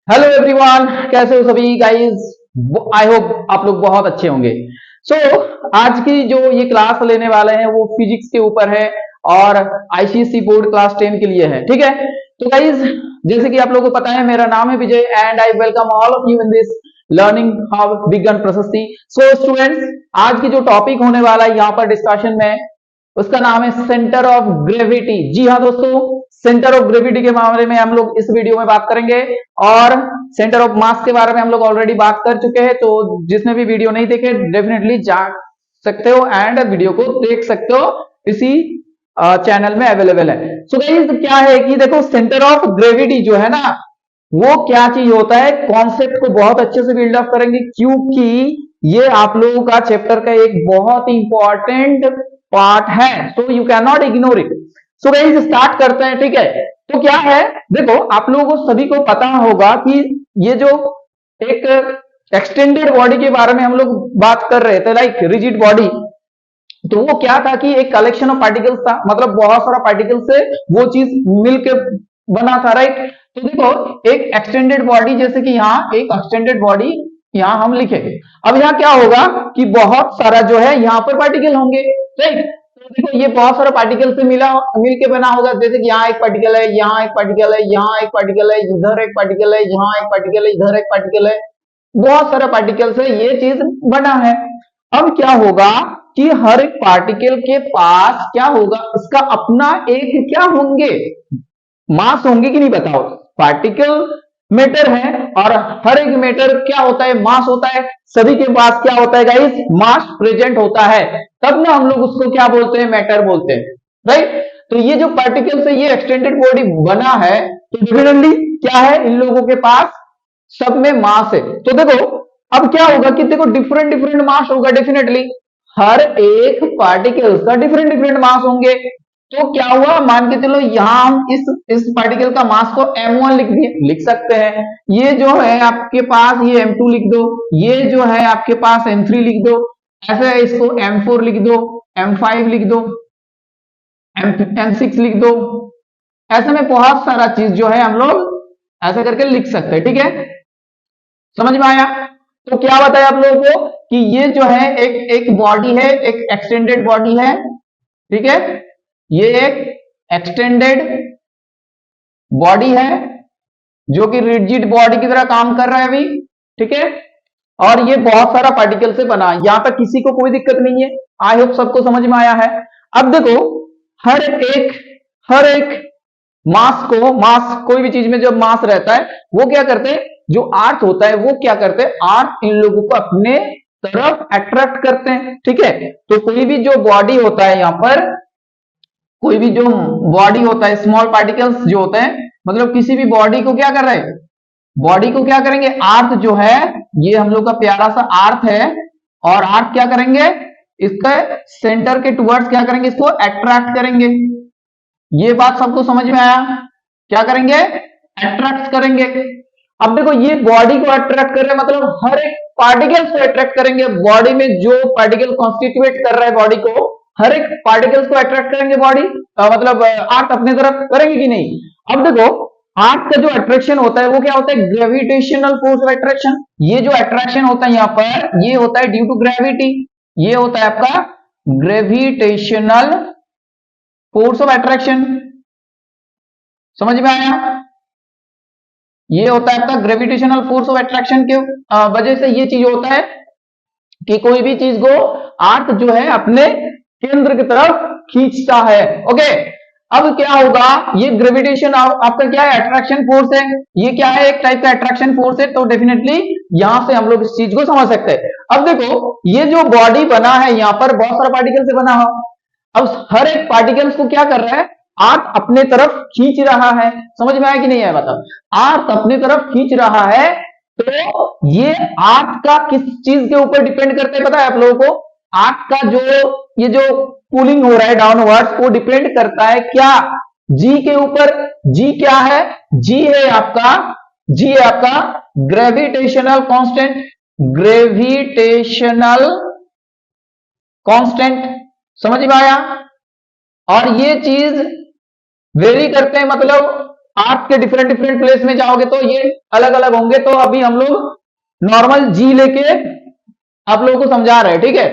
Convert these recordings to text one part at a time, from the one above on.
Hello everyone, कैसे हो सभी गाइस। आई होप आप लोग बहुत अच्छे होंगे। सो आज की जो ये क्लास लेने वाले हैं वो फिजिक्स के ऊपर है और आईसीएसई बोर्ड क्लास 10 के लिए है। ठीक है, तो गाइस जैसे कि आप लोगों को पता है, मेरा नाम है Vijay and I welcome all of you in this learning how begin Prashasti. So students, आज की जो टॉपिक होने वाला है यहाँ पर डिस्कशन में, उसका नाम है सेंटर ऑफ ग्रेविटी। जी हाँ दोस्तों, सेंटर ऑफ ग्रेविटी के मामले में हम लोग इस वीडियो में बात करेंगे और सेंटर ऑफ मास के बारे में हम लोग ऑलरेडी बात कर चुके हैं। तो जिसने भी वीडियो नहीं देखे डेफिनेटली जा सकते हो एंड वीडियो को देख सकते हो, इसी चैनल में अवेलेबल है। सो गाइस क्या है कि देखो, सेंटर ऑफ ग्रेविटी जो है ना, वो क्या चीज होता है, कॉन्सेप्ट को बहुत अच्छे से बिल्ड अप करेंगे क्योंकि ये आप लोगों का चैप्टर का एक बहुत ही इंपॉर्टेंट पार्ट है। So you can not ignore it. So guys start करते हैं। ठीक है, तो क्या है, देखो आप लोगों को सभी को पता होगा कि ये जो एक एक्सटेंडेड बॉडी के बारे में हम लोग बात कर रहे थे, लाइक रिजिड बॉडी, तो वो क्या था कि एक कलेक्शन ऑफ पार्टिकल्स था, मतलब बहुत सारा पार्टिकल से वो चीज मिलके बना था, राइट। तो देखो एक एक्सटेंडेड बॉडी, जैसे कि यहाँ एक एक्सटेंडेड बॉडी यहाँ हम लिखे, अब यहाँ क्या होगा कि बहुत सारा जो है यहाँ पर पार्टिकल होंगे, राइट। तो देखो ये बहुत सारा पार्टिकल से मिलके बना होगा, जैसे कि यहाँ एक पार्टिकल है, यहाँ एक पार्टिकल है, यहाँ एक पार्टिकल है, इधर एक पार्टिकल है, यहाँ एक पार्टिकल है, इधर एक पार्टिकल है, बहुत सारा पार्टिकल से ये चीज बना है। अब क्या होगा कि हर एक पार्टिकल के पास क्या होगा, इसका अपना एक क्या होंगे, मास होंगे कि नहीं बताओ। पार्टिकल मैटर है और हर एक मैटर क्या होता है, मास होता है। सभी के पास क्या होता है गाइस, मास प्रेजेंट होता है, तब ना हम लोग उसको क्या बोलते हैं, मैटर बोलते हैं, राइट। तो ये जो पार्टिकल से ये एक्सटेंडेड बॉडी बना है, तो डेफिनेटली क्या है, इन लोगों के पास सब में मास है। तो देखो अब क्या होगा कि देखो डिफरेंट डिफरेंट मास होगा, डेफिनेटली हर एक पार्टिकल का डिफरेंट डिफरेंट मास होंगे। तो क्या हुआ, मान के चलो यहां हम इस पार्टिकल का मास को m1 लिख सकते हैं, ये जो है आपके पास ये m2 लिख दो, ये जो है आपके पास m3 लिख दो, ऐसे इसको m4 लिख दो, m5 लिख दो, m6 लिख दो। ऐसे में बहुत सारा चीज जो है हम लोग ऐसे करके लिख सकते हैं। ठीक है, समझ में आया। तो क्या बताया आप लोगों को कि ये जो है एक बॉडी है, एक एक्सटेंडेड बॉडी है, ठीक है, ये एक एक्सटेंडेड बॉडी है जो कि रिजिड बॉडी की तरह काम कर रहा है अभी, ठीक है, और ये बहुत सारा पार्टिकल से बना है। यहां तक किसी को कोई दिक्कत नहीं है, आई होप सबको समझ में आया है। अब देखो हर एक मास कोई भी चीज में जब मास रहता है वो क्या करते हैं, जो अर्थ होता है वो क्या करते हैं, अर्थ इन लोगों को अपने तरफ अट्रैक्ट करते हैं। ठीक है, तो कोई भी जो बॉडी होता है, यहाँ पर कोई भी जो बॉडी होता है, स्मॉल पार्टिकल्स जो होते हैं, मतलब किसी भी बॉडी को क्या कर रहे हैं, बॉडी को क्या करेंगे, अर्थ जो है ये हम लोग का प्यारा सा अर्थ है, और अर्थ क्या करेंगे, इसका सेंटर के टुवर्ड्स क्या करेंगे, इसको अट्रैक्ट करेंगे। ये बात सबको समझ में आया, क्या करेंगे, अट्रैक्ट करेंगे। अब देखो ये बॉडी को अट्रैक्ट कर रहे हैं, मतलब हर एक पार्टिकल्स को अट्रैक्ट करेंगे। बॉडी में जो पार्टिकल कॉन्स्टिट्यूट कर रहा है बॉडी को, हर एक पार्टिकल्स को अट्रैक्ट करेंगे बॉडी, मतलब अर्थ अपने तरफ करेंगे कि नहीं। अब देखो अर्थ का जो अट्रैक्शन होता है वो क्या होता है, ग्रेविटेशनल फोर्स ऑफ अट्रैक्शन। ये जो अट्रैक्शन होता है यहाँ पर, ये होता है ड्यू टू ग्रेविटी, ये होता है आपका ग्रेविटेशनल फोर्स ऑफ अट्रैक्शन। समझ में आया, ये होता है आपका ग्रेविटेशनल फोर्स ऑफ अट्रैक्शन के वजह से ये चीज होता है कि कोई भी चीज को अर्थ जो है अपने केंद्र की तरफ खींचता है। ओके, अब क्या होगा, ये ग्रेविटेशन आपका क्या है, अट्रैक्शन फोर्स है, ये क्या है, एक टाइप का अट्रैक्शन फोर्स है। तो डेफिनेटली यहां से हम लोग इस चीज को समझ सकते हैं। अब देखो ये जो बॉडी बना है, यहाँ पर बहुत सारा पार्टिकल से बना हो, अब हर एक पार्टिकल्स को क्या कर रहा है, अर्थ अपने तरफ खींच रहा है। समझ में आया कि नहीं आया, बताओ, अर्थ अपने तरफ खींच रहा है। तो ये अर्थ का किस चीज के ऊपर डिपेंड करते हैं पता है आप लोगों को, अर्थ का जो ये जो पुलिंग हो रहा है डाउनवर्ड्स, वो डिपेंड करता है क्या, जी के ऊपर। जी क्या है, जी है आपका ग्रेविटेशनल कांस्टेंट, ग्रेविटेशनल कांस्टेंट। समझ में आया, और ये चीज वेरी करते हैं, मतलब आर्क के डिफरेंट डिफरेंट प्लेस में जाओगे तो ये अलग अलग होंगे। तो अभी हम लोग नॉर्मल जी लेके आप लोगों को समझा रहे हैं, ठीक है,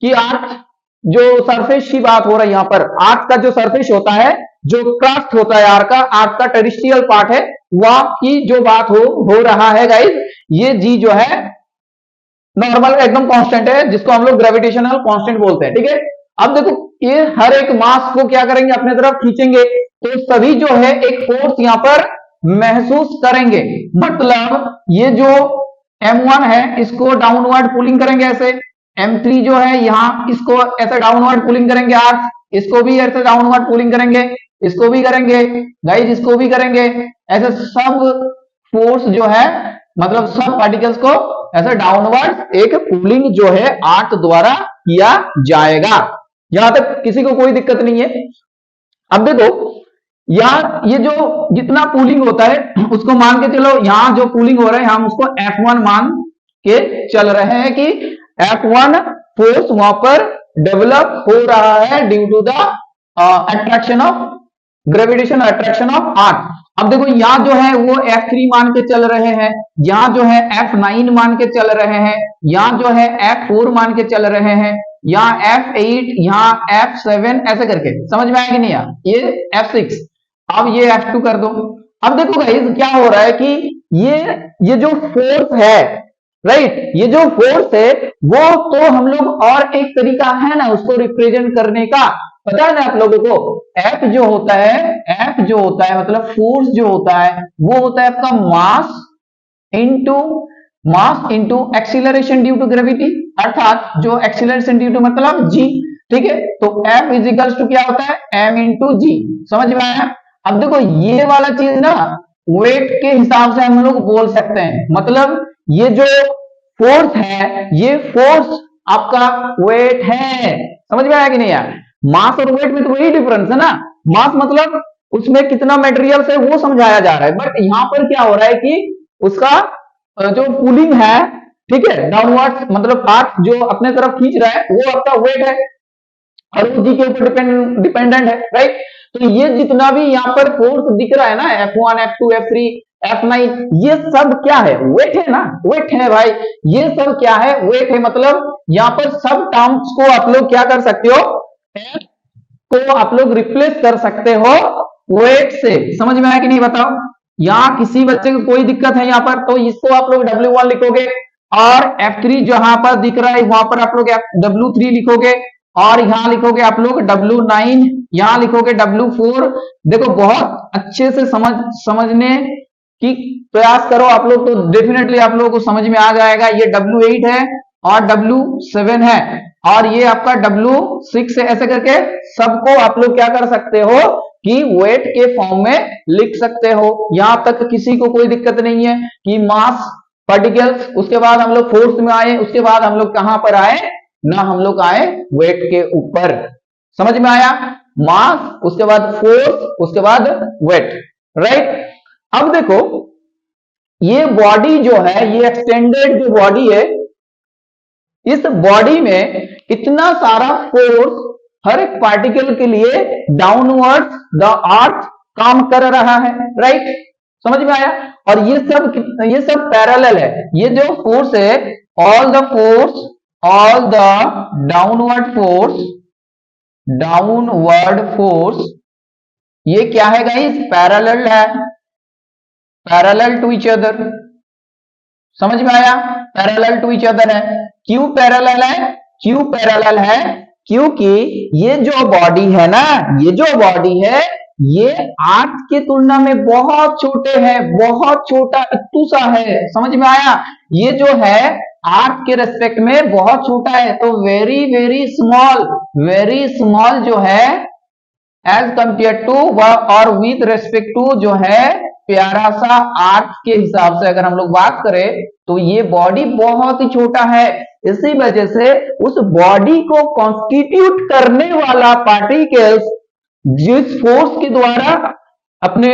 कि आर्क जो सरफेस की बात हो रही है यहां पर, आर्क का जो सरफेस होता है, जो क्रस्ट होता है आर्क का टेरिस्ट्रियल पार्ट है, वह की जो बात हो रहा है गाइस, ये जी जो है नॉर्मल एकदम कांस्टेंट है, जिसको हम लोग ग्रेविटेशनल कांस्टेंट बोलते हैं, ठीक है। अब देखो ये हर एक मास को क्या करेंगे, अपने तरफ खींचेंगे, तो सभी जो है एक फोर्स यहां पर महसूस करेंगे। मतलब ये जो M1 है इसको डाउनवर्ड पुलिंग करेंगे ऐसे, M3 जो है यहां इसको ऐसे डाउनवर्ड पुलिंग करेंगे, आर्क इसको भी ऐसे डाउनवर्ड पुलिंग करेंगे, इसको भी करेंगे गाइस, इसको भी करेंगे, ऐसे सब फोर्स जो है मतलब सब पार्टिकल्स को ऐसे डाउनवर्ड एक पुलिंग जो है आर्क द्वारा किया जाएगा। यहां तक किसी को कोई दिक्कत नहीं है। अब देखो यहां ये जो जितना पुलिंग होता है उसको मान के चलो, यहां जो पुलिंग हो रहा है हम उसको F1 मान के चल रहे हैं कि F1 फोर्स वहां पर डेवलप हो रहा है due to the attraction of gravitation attraction of arc. अब देखो यहां जो है वो F3 मान के चल रहे हैं, यहां जो है F9 मान के चल रहे हैं, यहां जो है F4 मान के चल रहे हैं, यहाँ F8, यहाँ F7, ऐसे करके समझ में आया कि नहीं यार, ये F6, अब ये F2 कर दो। अब देखो गाइस क्या हो रहा है कि ये जो फोर्स है, राइट, ये जो फोर्स है वो तो हम लोग और एक तरीका है ना उसको रिप्रेजेंट करने का, पता है ना आप लोगों को, F जो होता है मतलब फोर्स जो होता है वो होता है आपका mass into acceleration due to gravity, अर्थात जो एक्सीलरेशन ड्यू टू मतलब g, ठीक है। तो F इज इक्वल्स टू क्या होता है, m इंटू जी, समझ में आया। अब देखो ये वाला चीज ना वेट के हिसाब से हम लोग बोल सकते हैं, मतलब ये जो फोर्स है ये फोर्स आपका वेट है, समझ में आया कि नहीं यार। मास और वेट में तो वही डिफरेंस है ना, मास मतलब उसमें कितना मटेरियल है वो समझाया जा रहा है, बट यहां पर क्या हो रहा है कि उसका जो पुलिंग है, ठीक है, डाउनवर्ड मतलब आर्क जो अपने तरफ खींच रहा है वो आपका वेट है और वो जी के ऊपर डिपेंडेंट है, राइट। तो ये जितना भी यहाँ पर फोर्स दिख रहा है ना, F1, F2, F3, F9, ये सब क्या है, वेट है ना, वेट है भाई, ये सब क्या है, वेट है। मतलब यहाँ पर सब टर्म्स को आप लोग क्या कर सकते हो, F को आप लोग रिप्लेस कर सकते हो वेट से, समझ में आया कि नहीं बताओ। यहाँ किसी बच्चे को कोई दिक्कत है यहाँ पर, तो इसको आप लोग W1 लिखोगे और F3 जहां पर दिख रहा है वहां पर आप लोग W3 लिखोगे और यहां लिखोगे आप लोग W9, यहां लिखोगे W4। देखो बहुत अच्छे से समझने की प्रयास करो आप लोग, तो डेफिनेटली आप लोगों को समझ में आ जाएगा। ये W8 है और W7 है और ये आपका W6 है, ऐसे करके सबको आप लोग क्या कर सकते हो कि वेट के फॉर्म में लिख सकते हो। यहां तक किसी को कोई दिक्कत नहीं है कि मास पार्टिकल्स, उसके बाद हम लोग फोर्स में आए, उसके बाद हम लोग कहां पर आए ना, हम लोग आए वेट के ऊपर, समझ में आया। मास, उसके बाद फोर्स, उसके बाद वेट, राइट। अब देखो ये बॉडी जो है, ये एक्सटेंडेड जो बॉडी है, इस बॉडी में इतना सारा फोर्स हर एक पार्टिकल के लिए डाउनवर्ड द अर्थ काम कर रहा है, राइट, समझ में आया। और ये सब पैरेलल है, ये जो फोर्स है, ऑल द डाउनवर्ड फोर्स ये क्या है गाइस, पैरेलल है, पैरेलल टू ईच अदर, समझ में आया, पैरेलल टू ईच अदर है। क्यों पैरेलल है, क्यों पैरेलल है, क्योंकि ये जो बॉडी है ना, ये जो बॉडी है ये अर्थ की तुलना में बहुत छोटे हैं, बहुत छोटा इत्तू सा है, समझ में आया। ये जो है अर्थ के रेस्पेक्ट में बहुत छोटा है, तो वेरी वेरी स्मॉल जो है एज कंपेयर टू और विथ रेस्पेक्ट टू जो है प्यारा सा अर्थ के हिसाब से अगर हम लोग बात करें तो ये बॉडी बहुत ही छोटा है। इसी वजह से उस बॉडी को कॉन्स्टिट्यूट करने वाला पार्टिकल्स जिस फोर्स के द्वारा अपने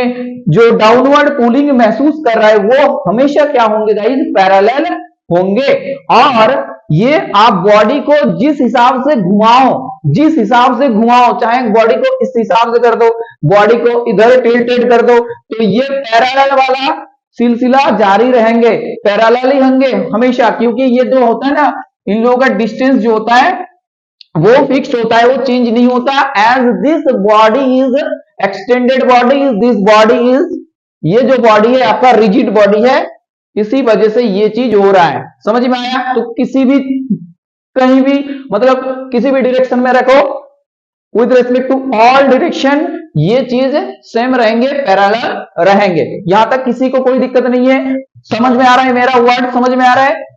जो डाउनवर्ड पुलिंग महसूस कर रहा है वो हमेशा क्या होंगे गाइस, पैरेलल होंगे। और ये आप बॉडी को जिस हिसाब से घुमाओ जिस हिसाब से घुमाओ, चाहे बॉडी को इस हिसाब से कर दो, बॉडी को इधर टिल्टेड कर दो, तो ये पैरेलल वाला सिलसिला जारी रहेंगे, पैरेलल ही होंगे हमेशा, क्योंकि ये जो होता है ना, इन लोगों का डिस्टेंस जो होता है वो फिक्स होता है, वो चेंज नहीं होता। As this body is extended body, this body is, ये जो बॉडी है आपका रिजिड बॉडी है, इसी वजह से ये चीज हो रहा है। समझ में आया? तो किसी भी, कहीं भी, मतलब किसी भी डायरेक्शन में रखो, with respect to all direction ये चीज सेम रहेंगे, पैरेलल रहेंगे। यहां तक किसी को कोई दिक्कत नहीं है? समझ में आ रहा है? मेरा वर्ड समझ में आ रहा है?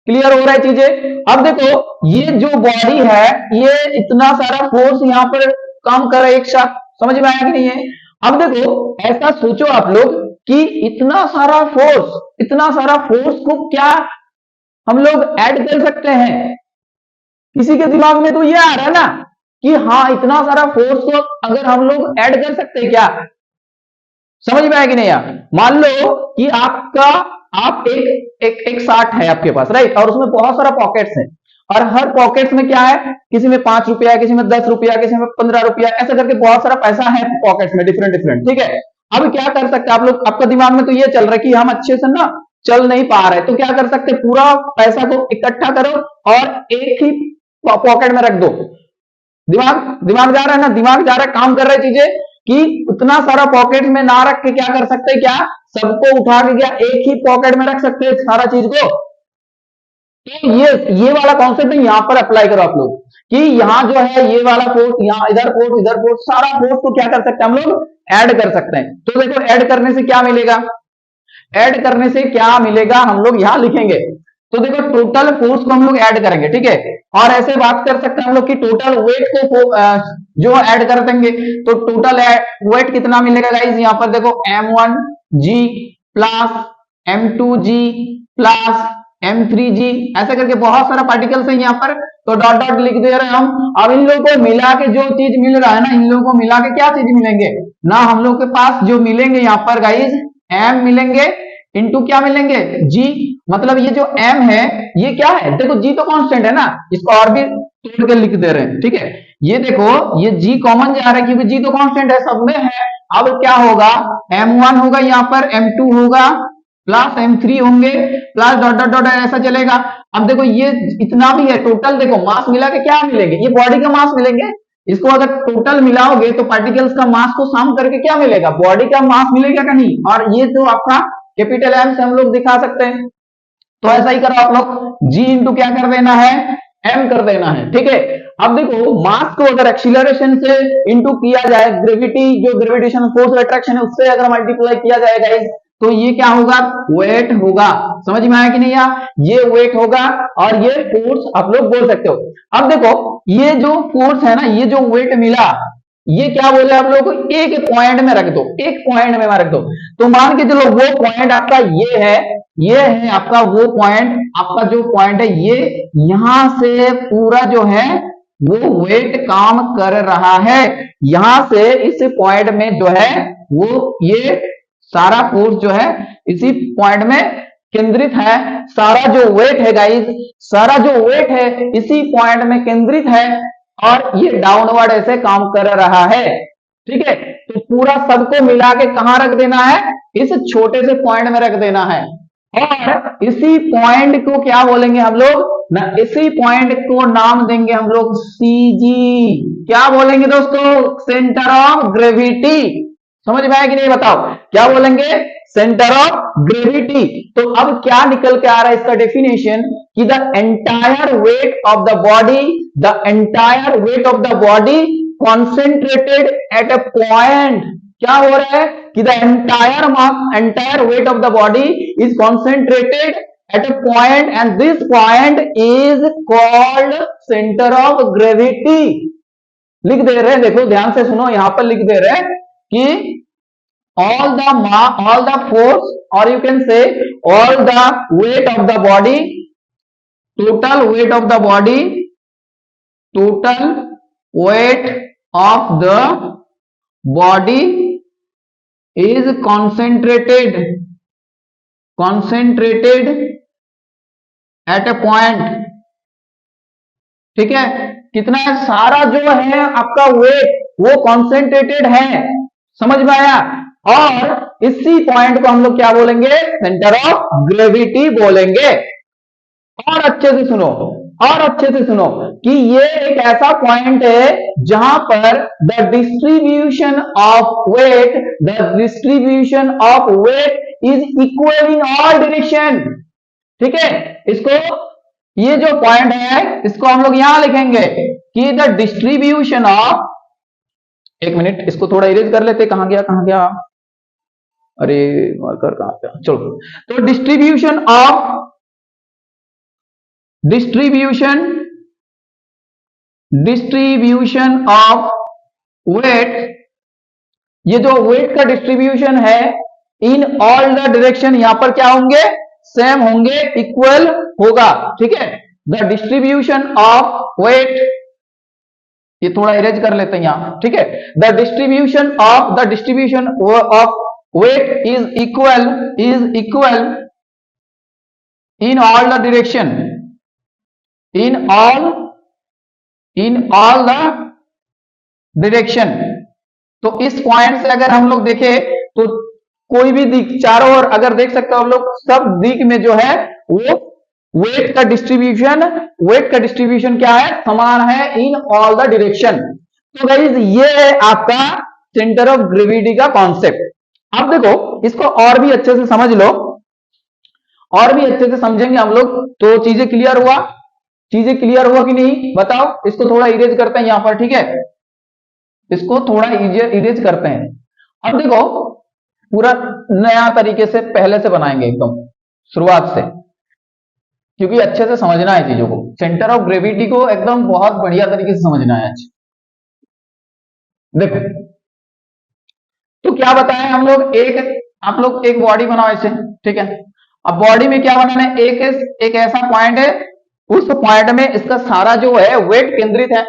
क्लियर हो रहा है चीजें? अब देखो ये जो बॉडी है, ये इतना सारा फोर्स यहां पर काम कर रहा है एक साथ। समझ में आया कि नहीं है? अब देखो ऐसा सोचो आप लोग कि इतना सारा फोर्स को क्या हम लोग ऐड कर सकते हैं? किसी के दिमाग में तो ये आ रहा है ना कि हाँ, इतना सारा फोर्स को अगर हम लोग ऐड कर सकते हैं क्या? समझ में आया कि नहीं? मान लो कि आप एक साठ है आपके पास, राइट, और उसमें बहुत सारा पॉकेट्स है, और हर पॉकेट्स में क्या है, किसी में 5 रुपया, किसी में 10 रुपया, किसी में 15 रुपया, ऐसा करके बहुत सारा पैसा है पॉकेट्स में, डिफरेंट, ठीक है। अब क्या कर सकते हैं आप लोग? आपका दिमाग में तो ये चल रहा है कि हम अच्छे से ना चल नहीं पा रहे, तो क्या कर सकते? पूरा पैसा को इकट्ठा करो और एक ही पॉकेट में रख दो। दिमाग जा रहा है ना, दिमाग जा रहा है, काम कर रही चीजें, कि उतना सारा पॉकेट में ना रख के क्या कर सकते हैं, क्या सबको उठा के क्या एक ही पॉकेट में रख सकते हैं सारा चीज को? तो ये वाला कॉन्सेप्ट यहां पर अप्लाई करो आप लोग, कि यहां जो है ये वाला फोर्स, यहां इधर फोर्स, सारा फोर्स को क्या कर सकते हैं हम लोग? ऐड कर सकते हैं। तो देखो ऐड करने से क्या मिलेगा? ऐड करने से क्या मिलेगा हम लोग यहां लिखेंगे। तो देखो टोटल फोर्स को हम लोग ऐड करेंगे, ठीक है। और ऐसे बात कर सकते हैं हम लोग कि टोटल वेट को जो ऐड कर देंगे, तो टोटल वेट कितना मिलेगा गाइस? यहां पर देखो m1g plus m2g plus m3g, ऐसा करके बहुत सारा पार्टिकल्स है यहाँ पर, तो डॉट डॉट लिख दे रहे हैं हम। अब इन लोगों को मिला के जो चीज मिल रहा है ना, इन लोगों को मिला के क्या चीज मिलेंगे ना, हम लोग के पास जो मिलेंगे यहाँ पर गाइस m मिलेंगे, इंटू क्या मिलेंगे? g। मतलब ये जो m है ये क्या है? देखो g तो कांस्टेंट है ना, इसको और भी तोड़ के लिख दे रहे हैं, ठीक है। ये देखो ये g कॉमन जा रहा है क्योंकि g तो कांस्टेंट है, सब में है। अब क्या होगा? m1 होगा यहाँ पर, m2 होगा प्लस m3 होंगे, प्लस डॉट डॉट डॉट ऐसा चलेगा। अब देखो ये इतना भी है, टोटल देखो मास मिला के क्या मिलेंगे? ये बॉडी का मास मिलेंगे। इसको अगर टोटल मिलाओगे तो पार्टिकल्स का मास को सम करके क्या मिलेगा? बॉडी का मास मिलेगा का नहीं? और ये जो आपका कैपिटल M से हम लोग दिखा सकते हैं, तो ऐसा ही करो आप लोग, g इंटू क्या कर देना है? m कर देना है, ठीक है। अब देखो मास को अगर एक्सीलरेशन से इंटू किया जाए, ग्रेविटी जो ग्रेविटेशन फोर्स अट्रैक्शन है उससे अगर मल्टीप्लाई किया जाएगा, तो ये क्या होगा? वेट होगा। समझ में आया कि नहीं? ये वेट होगा और ये फोर्स आप लोग बोल सकते हो। अब देखो ये जो फोर्स है ना, ये जो वेट मिला, ये क्या बोले आप लोग? एक पॉइंट में रख दो, एक पॉइंट में रख दो। तो मान के चलो वो पॉइंट आपका ये है आपका वो पॉइंट, आपका जो पॉइंट है ये, यहां से पूरा जो है वो वेट काम कर रहा है। यहां से इस पॉइंट में जो है वो ये सारा फोर्स जो है इसी पॉइंट में केंद्रित है। सारा जो वेट है गाइस, सारा जो वेट है इसी पॉइंट में केंद्रित है और ये डाउनवर्ड ऐसे काम कर रहा है, ठीक है। तो पूरा सबको मिला के कहां रख देना है? इस छोटे से पॉइंट में रख देना है। और इसी पॉइंट को क्या बोलेंगे हम लोग ना? इसी पॉइंट को नाम देंगे हम लोग CG। क्या बोलेंगे दोस्तों? Centre of gravity. समझ में आया कि नहीं? बताओ क्या बोलेंगे? Centre of gravity. तो अब क्या निकल के आ रहा है इसका डेफिनेशन, कि the entire weight of the body concentrated at a point. क्या हो रहा है कि the entire weight of the body is concentrated at a point and this point is called centre of gravity. लिख दे रहे हैं, देखो ध्यान से सुनो, यहां पर लिख दे रहे हैं कि all the force, or you can say all the weight of the body, total weight of the body is concentrated at a point, ठीक है। कितना है, सारा जो है आपका वेट वो कॉन्सेंट्रेटेड है, समझ में आया। और इसी पॉइंट को हम लोग क्या बोलेंगे, सेंटर ऑफ ग्रेविटी बोलेंगे। और अच्छे से सुनो, और अच्छे से सुनो कि ये एक ऐसा पॉइंट है जहां पर the distribution of weight is equal in all direction. ठीक है, इसको, ये जो पॉइंट है इसको हम लोग यहां लिखेंगे कि द डिस्ट्रीब्यूशन ऑफ, एक मिनट इसको थोड़ा इरेज कर लेते, कहां गया, अरे मार्कर कहां गया, चलो। तो डिस्ट्रीब्यूशन ऑफ वेट, ये जो वेट का डिस्ट्रीब्यूशन है इन ऑल द डायरेक्शन, यहां पर क्या होंगे, सेम होंगे, इक्वल होगा। ठीक है, द डिस्ट्रीब्यूशन ऑफ वेट, ये थोड़ा इरेज कर लेते हैं यहां। ठीक है, the distribution of weight is equal in all the direction, in all the direction। तो इस पॉइंट से अगर हम लोग देखें तो कोई भी दिक, चारों ओर अगर देख सकते हो हम लोग, सब दिक में जो है वो वेट का डिस्ट्रीब्यूशन क्या है, समान है इन ऑल द डायरेक्शन। तो गाइस ये है आपका सेंटर ऑफ ग्रेविटी का कॉन्सेप्ट। अब देखो इसको और भी अच्छे से समझ लो, और भी अच्छे से समझेंगे हम लोग तो चीजें क्लियर हुआ कि नहीं बताओ। इसको थोड़ा इरेज करते हैं यहां पर। ठीक है, इसको थोड़ा इरेज करते हैं। अब देखो पूरा नया तरीके से पहले से बनाएंगे, एकदम शुरुआत से, क्योंकि अच्छे से समझना है चीजों को। सेंटर ऑफ ग्रेविटी को एकदम बहुत बढ़िया तरीके से समझना है आज। देखो तो क्या बताएं हम लोग, आप लोग एक बॉडी बनाओ ऐसे। ठीक है, अब बॉडी में क्या बनाना है, एक ऐसा पॉइंट है, उस पॉइंट में इसका सारा जो है वेट केंद्रित है।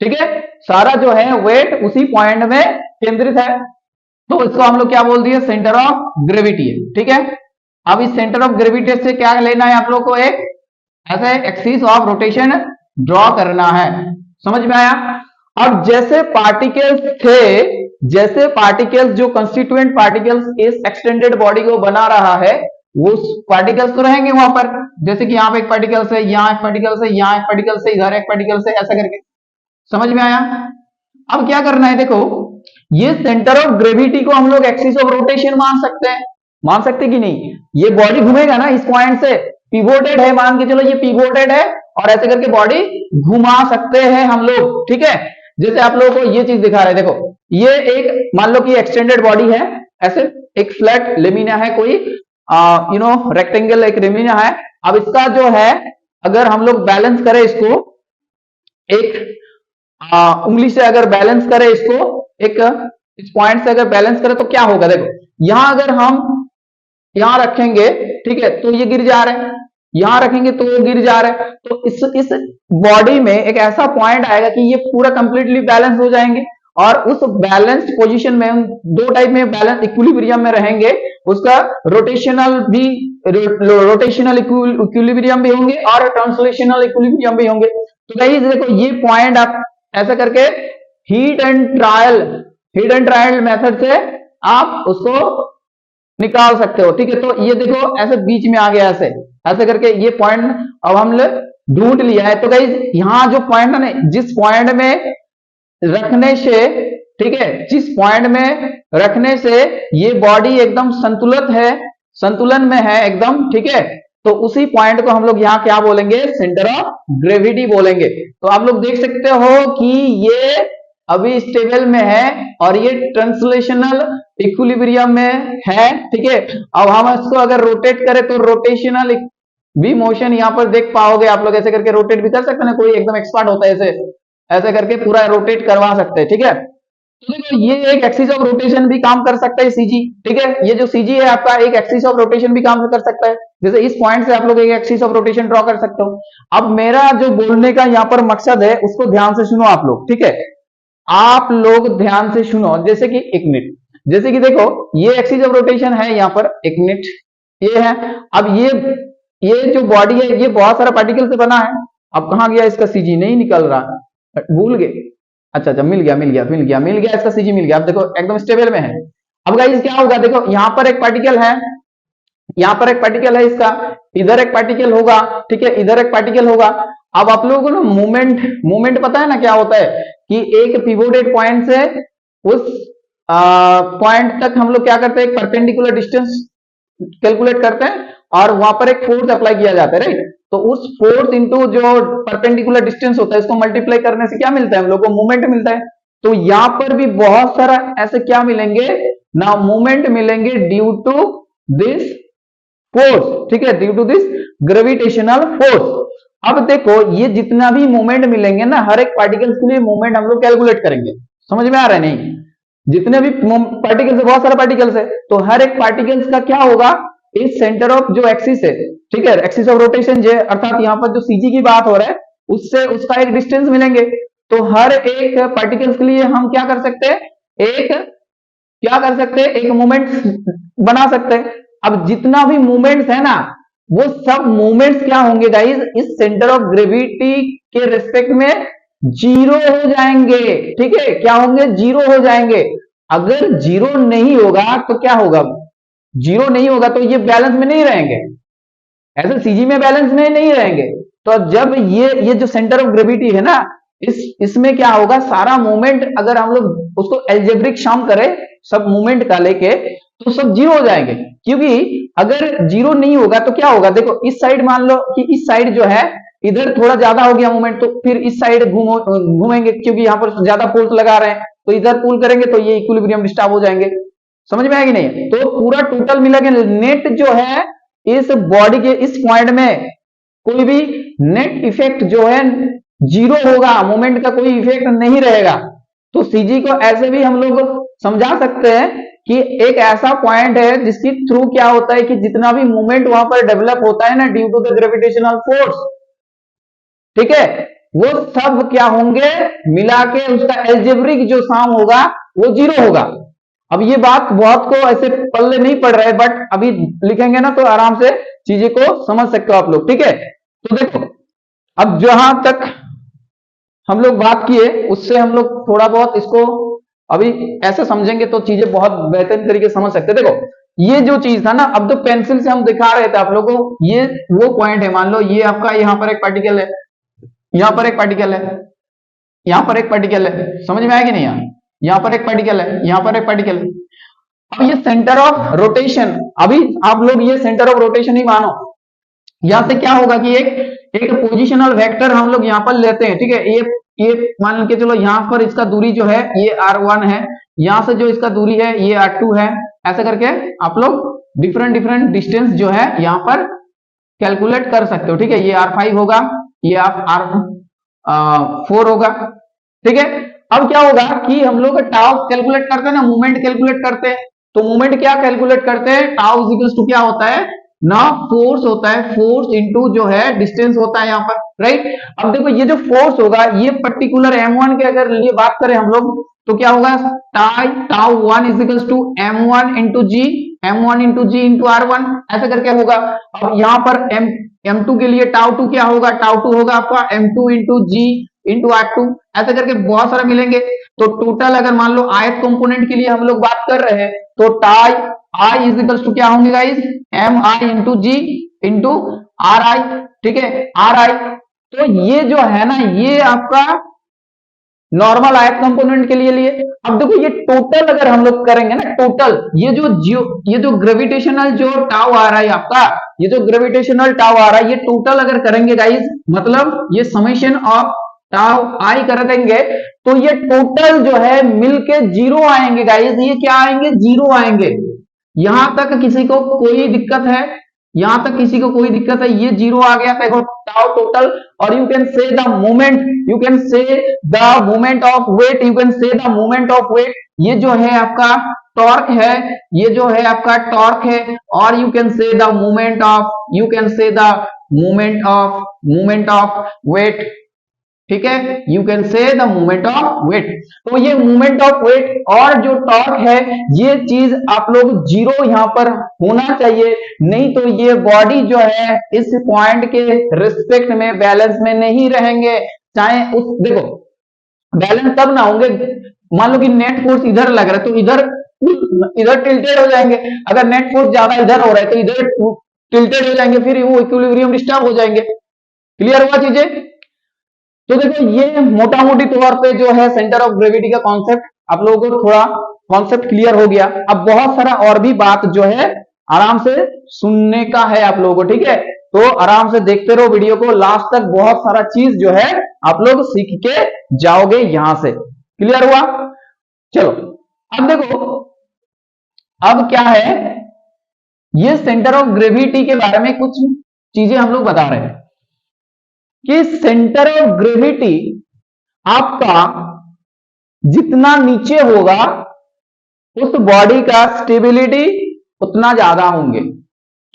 ठीक है, सारा जो है वेट उसी पॉइंट में केंद्रित है, तो इसको हम लोग क्या बोल दिए, सेंटर ऑफ ग्रेविटी है। ठीक है, अब इस सेंटर ऑफ ग्रेविटी से क्या लेना है आप लोग को, एक ऐसे एक्सिस ऑफ रोटेशन ड्रॉ करना है, समझ में आया। अब जैसे पार्टिकल्स जो कंस्टिट्यूएंट पार्टिकल्स इस एक्सटेंडेड बॉडी को बना रहा है, वो पार्टिकल्स तो रहेंगे वहां पर, जैसे कि यहाँ पे एक पार्टिकल्स है, यहाँ एक पार्टिकल्स है, यहाँ एक पार्टिकल्स है, इधर एक पार्टिकल्स है, ऐसा करके, समझ में आया। अब क्या करना है, देखो ये सेंटर ऑफ ग्रेविटी को हम लोग एक्सिस ऑफ रोटेशन मान सकते कि नहीं। ये बॉडी घूमेगा ना इस पॉइंट से, पिवोटेड है, मान के चलो ये पिवोटेड है, और ऐसे करके बॉडी घुमा सकते हैं हम लोग। ठीक है, जैसे आप लोगों को ये चीज दिखा रहे हैं, देखो ये एक, मान लो कि एक्सटेंडेड बॉडी है, ऐसे एक फ्लैट लेमिना है, कोई रेक्टेंगल एक लेमिना है। अब इसका जो है, अगर हम लोग बैलेंस करें इसको, एक उंगली से अगर बैलेंस करें इसको, एक इस पॉइंट से अगर बैलेंस करें तो क्या होगा, देखो यहां अगर हम यहां रखेंगे, ठीक है, तो ये गिर जा रहे हैं, यहां रखेंगे तो वो गिर जा रहे हैं। तो इस बॉडी में एक ऐसा पॉइंट आएगा कि ये पूरा कंप्लीटली बैलेंस हो जाएंगे, और उस बैलेंस्ड पोजीशन में हम दो टाइप में बैलेंस इक्विलिब्रियम में रहेंगे, उसका रोटेशनल इक्विलिब्रियम भी होंगे और ट्रांसलेशनल इक्विलिब्रियम भी होंगे। तो गाइस देखो ये पॉइंट आप ऐसा करके हीट एंड ट्रायल मेथड से आप उसको निकाल सकते हो। ठीक है, तो ये देखो ऐसे बीच में आ गया, ऐसे करके ये पॉइंट अब हमने ढूंढ लिया है। तो गाइस यहां जो पॉइंट है ना, जिस पॉइंट में रखने से, ठीक है, जिस पॉइंट में रखने से ये बॉडी एकदम संतुलन में है एकदम, ठीक है, तो उसी पॉइंट को हम लोग यहाँ क्या बोलेंगे, सेंटर ऑफ ग्रेविटी बोलेंगे। तो आप लोग देख सकते हो कि ये अभी स्टेबल में है और ये ट्रांसलेशनल इक्विलिब्रियम में है। ठीक है, अब हम इसको अगर रोटेट करें तो रोटेशनल भी मोशन यहाँ पर देख पाओगे आप लोग, ऐसे करके रोटेट भी कर सकते हैं, कोई एकदम एक्सपर्ट होता है ऐसे करके पूरा रोटेट करवा सकते हैं। ठीक है, तो देखो ये एक एक्सिस ऑफ रोटेशन भी काम कर सकता है सीजी। ठीक है, ये जो सीजी है आपका एक एक्सिस ऑफ रोटेशन भी काम कर सकता है, जैसे इस पॉइंट से आप लोग एक एक्सिस ऑफ रोटेशन ड्रॉ कर सकते हो। अब मेरा जो बोलने का यहाँ पर मकसद है उसको ध्यान से सुनो आप लोग। ठीक है, आप लोग ध्यान से सुनो, जैसे कि एक मिनट, जैसे कि देखो ये एक्सिस ऑफ रोटेशन है यहाँ पर, एक मिनट ये है। अब ये जो बॉडी है ये बहुत सारा पार्टिकल से बना है, अब कहां गया इसका सीजी, नहीं निकल रहा, भूल गए। अच्छा, मिल गया इसका सीजी मिल गया। अब देखो एकदम स्टेबल में है। अब गाइस क्या होगा, देखो यहां पर एक पार्टिकल है, यहां पर एक पार्टिकल है इसका, इधर एक पार्टिकल होगा, ठीक है, इधर एक पार्टिकल होगा। अब आप लोगों को ना मूवमेंट पता है ना क्या होता है, कि एक पिवोटेड पॉइंट से उस पॉइंट तक हम लोग क्या करते हैं, एक परपेंडिकुलर डिस्टेंस कैलकुलेट करते हैं और वहां पर एक फोर्स अप्लाई किया जाता है, राइट। तो उस फोर्स इंटू जो परपेंडिकुलर डिस्टेंस होता है, इसको मल्टीप्लाई करने से क्या मिलता है, हम लोग को मूवमेंट मिलता है। तो यहां पर भी बहुत सारा ऐसे क्या मिलेंगे ना, मूवमेंट मिलेंगे ड्यू टू दिस फोर्स, ठीक है, due to this gravitational force. अब देखो ये जितना भी मूवमेंट मिलेंगे ना, हर एक पार्टिकल्स के लिए मूवमेंट हम लोग कैलकुलेट करेंगे। समझ में आ रहा है नहीं, जितने भी पार्टिकल्स है, बहुत सारे पार्टिकल्स है, तो हर एक पार्टिकल्स का क्या होगा, इस सेंटर ऑफ जो एक्सिस है, ठीक है, एक्सिस ऑफ रोटेशन जो अर्थात यहाँ पर जो सीजी की बात हो रहा है, उससे उसका एक डिस्टेंस मिलेंगे। तो हर एक पार्टिकल्स के लिए हम क्या कर सकते हैं, एक मूवमेंट बना सकते हैं। अब जितना भी मूवमेंट्स है ना, वो सब मूवमेंट्स क्या होंगे गाइस, इस सेंटर ऑफ ग्रेविटी के रिस्पेक्ट में जीरो हो जाएंगे, ठीक है, क्या होंगे, जीरो हो जाएंगे। अगर जीरो नहीं होगा तो क्या होगा, जीरो नहीं होगा तो ये बैलेंस में नहीं रहेंगे, ऐसे सीजी में बैलेंस में नहीं रहेंगे। तो जब ये जो सेंटर ऑफ ग्रेविटी है ना, इसमें क्या होगा, सारा मूवमेंट अगर हम लोग उसको एल्जेब्रिक सम करें सब मूवमेंट का लेके, तो सब जीरो हो जाएंगे। क्योंकि अगर जीरो नहीं होगा तो क्या होगा, देखो इस साइड मान लो कि इस साइड जो है इधर थोड़ा ज्यादा हो गया मूवमेंट, तो फिर इस साइड घूमेंगे, क्योंकि यहाँ पर ज्यादा फोर्स लगा रहे हैं, तो इधर पुल करेंगे तो ये इक्विलिब्रियम डिस्टर्ब हो जाएंगे। समझ में आएगी नहीं, तो पूरा टोटल मिला के नेट जो है इस बॉडी के इस पॉइंट में कोई भी नेट इफेक्ट जो है जीरो होगा, मूवमेंट का कोई इफेक्ट नहीं रहेगा। तो सीजी को ऐसे भी हम लोग समझा सकते हैं कि एक ऐसा पॉइंट है जिसकी थ्रू क्या होता है कि जितना भी मूवमेंट वहां पर डेवलप होता है ना due to the gravitational force, ठीक है, वो सब क्या होंगे, मिला के उसका एल्जेब्रिक जो सम होगा वो जीरो होगा। अब ये बात बहुत को ऐसे पल्ले नहीं पड़ रहा है, बट अभी लिखेंगे ना तो आराम से चीजें को समझ सकते हो आप लोग, ठीक है। तो देखो अब जहां तक हम लोग बात किए उससे हम लोग थोड़ा बहुत इसको अभी ऐसे समझेंगे तो चीजें बहुत बेहतरीन तरीके से समझ सकते हैं। देखो ये जो चीज था ना, अब तो पेंसिल से हम दिखा रहे थे आप लोगों को, ये वो पॉइंट है, मान लो ये आपका यहाँ पर एक पार्टिकल है, यहाँ पर एक पार्टिकल है, यहाँ पर एक पार्टिकल है, समझ में आएगी नहीं, यहाँ पर एक पार्टिकल है, यहाँ पर एक पार्टिकल है। अब ये सेंटर ऑफ रोटेशन, अभी आप लोग ये सेंटर ऑफ रोटेशन ही मानो, यहां से क्या होगा कि एक पोजिशनल वेक्टर हम लोग यहाँ पर लेते हैं, ठीक है, ये मान के चलो यहाँ पर इसका दूरी जो है ये r1 है, यहां से जो इसका दूरी है ये r2 है, ऐसा करके आप लोग डिफरेंट डिस्टेंस जो है यहाँ पर कैलकुलेट कर सकते हो, ठीक है। ये r5 होगा, ये आप r4 होगा, ठीक है। अब क्या होगा कि हम लोग टाउ कैलकुलेट करते हैं ना, मूवमेंट कैलकुलेट करते हैं, तो मूवमेंट क्या कैलकुलेट करते हैं, टाउ इक्वल्स टू क्या होता है ना, फोर्स होता है, फोर्स इनटू जो है डिस्टेंस होता है यहाँ पर, राइट। अब देखो ये जो फोर्स होगा ये पर्टिकुलर m1 के अगर लिए बात करें हम लोग तो क्या होगा, tau 1 is equals to m1 into g, m1 into g into r1, ऐसा करके होगा। अब यहाँ पर m2 के लिए टाउ 2 क्या होगा, टाउ 2 होगा आपका m2 into g into r2, ऐसा करके बहुत सारा मिलेंगे। तो टोटल अगर मान लो आयत कंपोनेंट के लिए हम लोग बात कर रहे हैं तो tau i is equals to क्या होंगे guys, m i into g into r i, ठीक है, आर आई। तो ये जो है ना ये आपका नॉर्मल आयत कंपोनेंट के लिए। अब देखो ये टोटल अगर हम लोग करेंगे ना, टोटल ये जो ग्रेविटेशनल जो टाउ आ रहा है आपका, ये जो ग्रेविटेशनल टाउ आ रहा है ये टोटल अगर करेंगे गाइस, मतलब ये समेशन ऑफ टाउ आई कर देंगे तो ये टोटल जो है मिलके जीरो आएंगे गाइस, ये क्या आएंगे, जीरो आएंगे। यहां तक किसी को कोई दिक्कत है, यहां तक किसी को कोई दिक्कत है, ये जीरो आ गया देखो टाउ टोटल। और you can say the movement, you can say the movement of weight, you can say the movement of weight, ये जो है आपका टॉर्क है, ये जो है आपका टॉर्क है। और you can say the movement of, you can say the movement of weight, ठीक है, you can say the movement of weight. तो ये मूवमेंट ऑफ वेट और जो टॉर्क है, ये चीज आप लोग जीरो यहां पर होना चाहिए, नहीं तो ये बॉडी जो है इस पॉइंट के रिस्पेक्ट में बैलेंस में नहीं रहेंगे। चाहे उस देखो बैलेंस तब ना होंगे, मान लो कि नेट फोर्स इधर लग रहा है तो इधर टिल्टेड हो जाएंगे, अगर नेट फोर्स ज्यादा इधर हो रहा है तो इधर टिल्टेड हो जाएंगे, फिर वो इक्विलिब्रियम डिस्टर्ब हो जाएंगे। क्लियर हुआ चीजें? तो देखो ये मोटा मोटी तौर पे जो है सेंटर ऑफ ग्रेविटी का कॉन्सेप्ट आप लोगों को थोड़ा कॉन्सेप्ट क्लियर हो गया। अब बहुत सारा और भी बात जो है आराम से सुनने का है आप लोगों को, ठीक है, तो आराम से देखते रहो वीडियो को लास्ट तक, बहुत सारा चीज जो है आप लोग सीख के जाओगे यहां से। क्लियर हुआ? चलो अब देखो, अब क्या है, ये सेंटर ऑफ ग्रेविटी के बारे में कुछ चीजें हम लोग बता रहे हैं कि सेंटर ऑफ ग्रेविटी आपका जितना नीचे होगा उस बॉडी का स्टेबिलिटी उतना ज्यादा होंगे।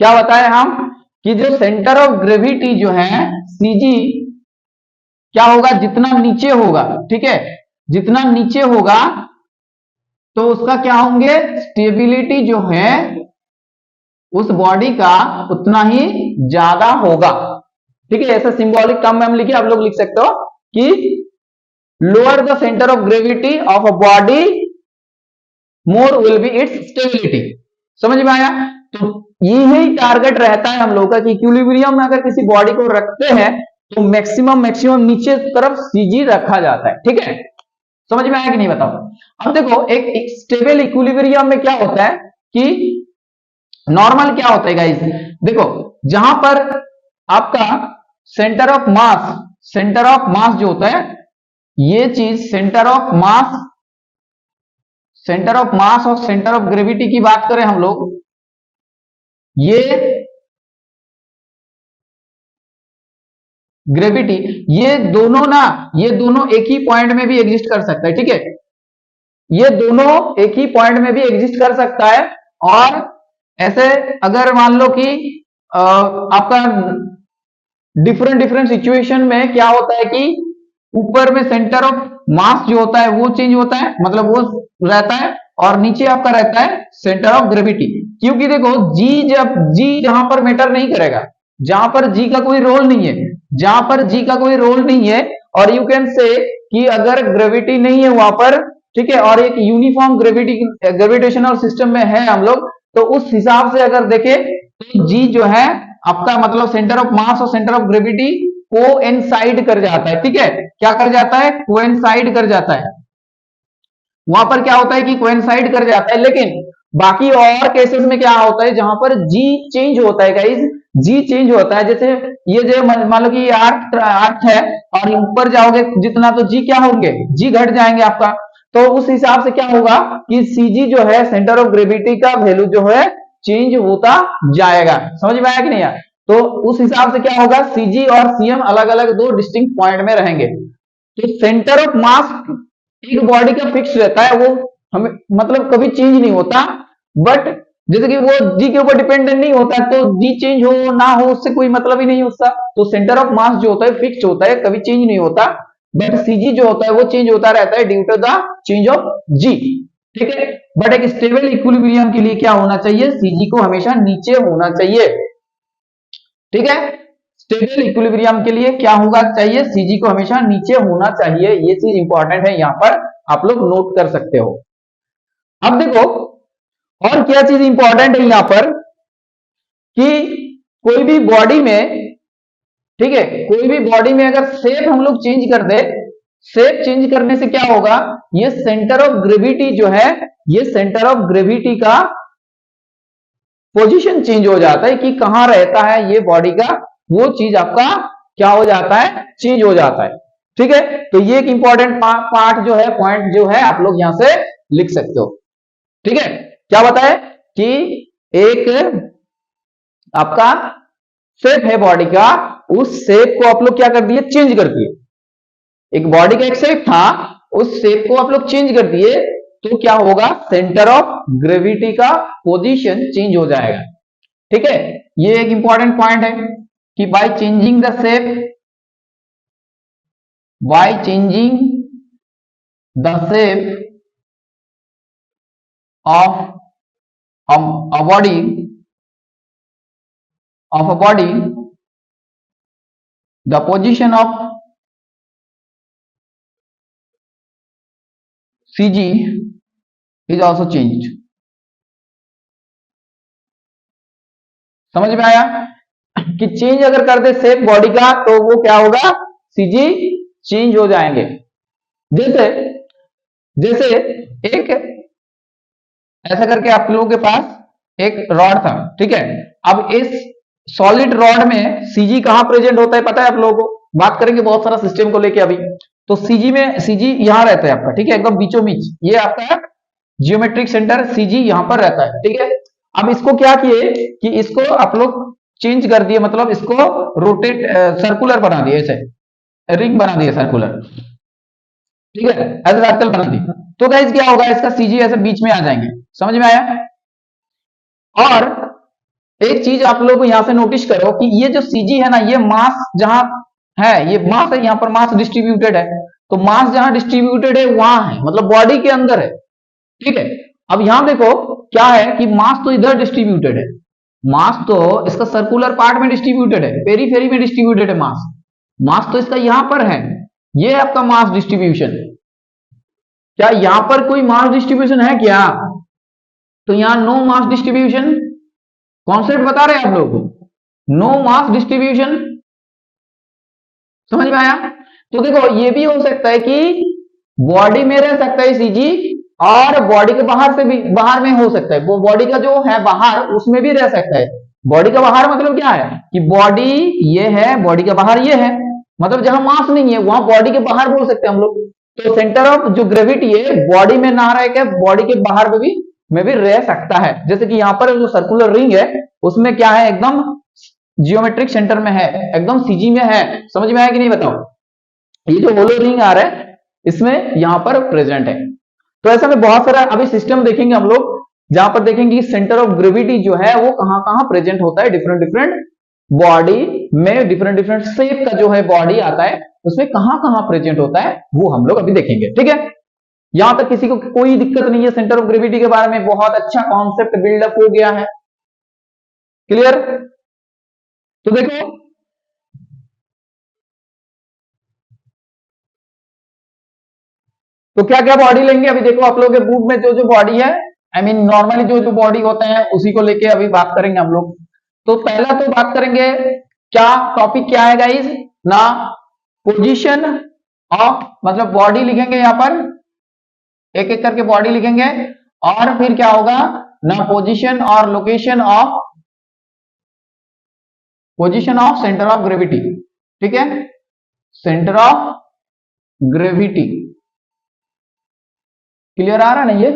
क्या बताए हम कि जो सेंटर ऑफ ग्रेविटी जो है सीजी क्या होगा, जितना नीचे होगा, ठीक है, जितना नीचे होगा तो उसका क्या होंगे, स्टेबिलिटी जो है उस बॉडी का उतना ही ज्यादा होगा। ठीक है, ऐसा सिंबॉलिक टर्म में हम लिखिए, आप लोग लिख सकते हो कि lower the centre of gravity of a body more will be it's stability. समझ में आया? तो यही टारगेट रहता है हम लोग का कि इक्विलिब्रियम में अगर किसी बॉडी को रखते हैं तो मैक्सिमम नीचे तरफ सीजी रखा जाता है। ठीक है, समझ में आया कि नहीं बताओ? अब देखो एक स्टेबल इक्विलिब्रियम में क्या होता है कि नॉर्मल क्या होता है गाइस, देखो जहां पर आपका सेंटर ऑफ मास जो होता है, ये चीज सेंटर ऑफ मास और सेंटर ऑफ ग्रेविटी की बात करें हम लोग, ये ग्रेविटी ये दोनों एक ही पॉइंट में भी एग्जिस्ट कर सकता है। ठीक है, ये दोनों एक ही पॉइंट में भी एग्जिस्ट कर सकता है। और ऐसे अगर मान लो कि आपका डिफरेंट सिचुएशन में क्या होता है कि ऊपर में सेंटर ऑफ मास जो होता है वो चेंज होता है, मतलब वो रहता है, और नीचे आपका रहता है सेंटर ऑफ ग्रेविटी। क्योंकि देखो जी जहां पर मैटर नहीं करेगा, जहां पर जी का कोई रोल नहीं है, और यू कैन से कि अगर ग्रेविटी नहीं है वहां पर, ठीक है, और एक यूनिफॉर्म ग्रेविटेशनल सिस्टम में है हम लोग, तो उस हिसाब से अगर देखें तो जी जो है आपका मतलब सेंटर ऑफ मास और सेंटर ऑफ ग्रेविटी कोइंसाइड कर जाता है। ठीक है, क्या कर जाता है, कोइंसाइड कर जाता है, वहां पर क्या होता है कि कोइंसाइड कर जाता है। लेकिन बाकी और केसेस में क्या होता है जहां पर जी चेंज होता है गाइस, जी चेंज होता है, जैसे ये जो मान लो कि अर्थ है और ऊपर जाओगे जितना तो जी क्या होंगे, जी घट जाएंगे आपका, तो उस हिसाब से क्या होगा कि सीजी जो है सेंटर ऑफ ग्रेविटी का वैल्यू जो है चेंज होता जाएगा। समझ में आया कि नहीं आया? तो उस हिसाब से क्या होगा, सीजी और सीएम अलग अलग दो डिस्टिंक्ट पॉइंट में रहेंगे। तो सेंटर ऑफ मास एक बॉडी का फिक्स रहता है, वो हमें मतलब कभी चेंज नहीं होता, बट जैसे कि वो जी के ऊपर डिपेंडेंट नहीं होता, तो जी चेंज हो ना हो उससे कोई मतलब ही नहीं उसका। तो सेंटर ऑफ मास जो होता है फिक्स होता है, कभी चेंज नहीं होता, बट सीजी जो होता है वो चेंज होता रहता है due to the change of g. ठीक है, बट एक स्टेबल इक्विलिब्रियम के लिए क्या होना चाहिए, सीजी को हमेशा नीचे होना चाहिए। ठीक है, स्टेबल इक्विलिब्रियम के लिए क्या होगा चाहिए, सीजी को हमेशा नीचे होना चाहिए। ये चीज इंपॉर्टेंट है, यहां पर आप लोग नोट कर सकते हो। अब देखो और क्या चीज इंपॉर्टेंट है यहां पर कि कोई भी बॉडी में, ठीक है, कोई भी बॉडी में अगर शेप हम लोग चेंज कर दे, शेप चेंज करने से क्या होगा, ये सेंटर ऑफ ग्रेविटी जो है, ये सेंटर ऑफ ग्रेविटी का पोजीशन चेंज हो जाता है कि कहां रहता है ये बॉडी का, वो चीज आपका क्या हो जाता है, चेंज हो जाता है। ठीक है, तो ये एक इंपॉर्टेंट पार्ट जो है, पॉइंट जो है आप लोग यहां से लिख सकते हो। ठीक है, क्या बताए कि एक आपका शेप है बॉडी का, उस शेप को आप लोग क्या कर दिए, चेंज कर दिए। एक बॉडी का एक शेप था, उस शेप को आप लोग चेंज कर दिए, तो क्या होगा, सेंटर ऑफ ग्रेविटी का पोजीशन चेंज हो जाएगा। ठीक है, ये एक इंपॉर्टेंट पॉइंट है कि by changing the shape by changing the shape of a body the position of CG is also changed। समझ में आया कि चेंज अगर कर दे शेप बॉडी का तो वो क्या होगा, सीजी चेंज हो जाएंगे। जैसे जैसे एक ऐसा करके आप लोगों के पास एक रॉड था, ठीक है। अब इस सॉलिड रॉड में सीजी कहां प्रेजेंट होता है पता है आप लोगों को, बात करेंगे बहुत सारा सिस्टम को लेके अभी। तो सीजी में सीजी यहां रहता है आपका, ठीक है, एकदम बीचों बीच ये आपका जियोमेट्रिक सेंटर सीजी यहां पर रहता है, ठीक है। अब इसको क्या किए कि इसको आप लोग चेंज कर दिए, मतलब इसको रोटेट सर्कुलर बना दिए, ऐसे रिंग बना दिए सर्कुलर, ठीक है, ऐसे सर्कल बना दिए। तो गाइस क्या होगा, इसका सीजी ऐसे बीच में आ जाएंगे। समझ में आया। और एक चीज आप लोग यहां से नोटिस करो कि ये जो सीजी है ना, ये मास जहां है, ये मास है, यहां पर मास डिस्ट्रीब्यूटेड है। तो मास जहां डिस्ट्रीब्यूटेड है वहां है, मतलब बॉडी के अंदर है, ठीक है। अब यहां देखो क्या है कि मास तो इधर डिस्ट्रीब्यूटेड है, मास तो इसका सर्कुलर पार्ट में डिस्ट्रीब्यूटेड है, पेरीफेरी में डिस्ट्रीब्यूटेड है मास। मास तो इसका यहां पर है, ये आपका मास डिस्ट्रीब्यूशन। क्या यहां पर कोई मास डिस्ट्रीब्यूशन है क्या? तो यहां नो मास डिस्ट्रीब्यूशन, कॉन्सेप्ट बता रहे हैं आप लोगों को, नो मास डिस्ट्रीब्यूशन। समझ में आया। तो देखो ये भी हो सकता है कि बॉडी में रह सकता है सीजी, और बॉडी के बाहर से भी, बाहर में हो सकता है, वो बॉडी का जो है बाहर उसमें भी रह सकता है। बॉडी का बाहर मतलब क्या है कि बॉडी ये है, बॉडी का बाहर ये है, मतलब जहां मास नहीं है वहां बॉडी के बाहर बोल सकते हैं हम लोग। तो सेंटर ऑफ जो ग्रेविटी है बॉडी में ना रह के बॉडी के बाहर में भी रह सकता है। जैसे कि यहाँ पर जो सर्कुलर रिंग है उसमें क्या है, एकदम जियोमेट्रिक सेंटर में है, एकदम सीजी में है। समझ में आया कि नहीं बताओ। ये जो होलो रिंग आ रहा है इसमें यहां पर प्रेजेंट है। तो ऐसा में बहुत सारा अभी सिस्टम देखेंगे हम लोग, जहां पर देखेंगे कि सेंटर ऑफ ग्रेविटी जो है वो कहां कहां प्रेजेंट होता है, डिफरेंट डिफरेंट बॉडी में, डिफरेंट डिफरेंट शेप का जो है बॉडी आता है उसमें कहां कहां प्रेजेंट होता है वो हम लोग अभी देखेंगे, ठीक है। यहां तक किसी को कोई दिक्कत नहीं है, सेंटर ऑफ ग्रेविटी के बारे में बहुत अच्छा कॉन्सेप्ट बिल्डअप हो गया है, क्लियर। तो देखो तो क्या क्या बॉडी लेंगे अभी देखो आप लोगों के बुक में जो जो बॉडी है, आई मीन नॉर्मली जो जो बॉडी होते हैं उसी को लेके अभी बात करेंगे हम लोग। तो पहला तो बात करेंगे, क्या टॉपिक क्या है गाइस ना, पोजीशन ऑफ, मतलब बॉडी लिखेंगे यहां पर एक एक करके बॉडी लिखेंगे, और फिर क्या होगा ना, पोजीशन और location of, position of centre of gravity, ठीक है, सेंटर ऑफ ग्रेविटी। क्लियर आ रहा है ना ये।